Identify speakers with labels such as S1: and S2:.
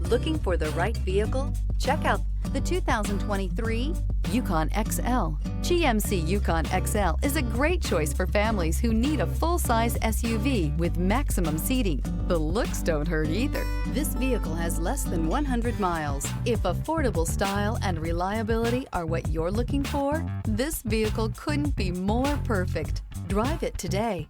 S1: Looking for the right vehicle? Check out the 2023 Yukon XL. GMC Yukon XL is a great choice for families who need a full-size SUV with maximum seating. The looks don't hurt either. This vehicle has less than 100 miles. If affordable style and reliability are what you're looking for, this vehicle couldn't be more perfect. Drive it today.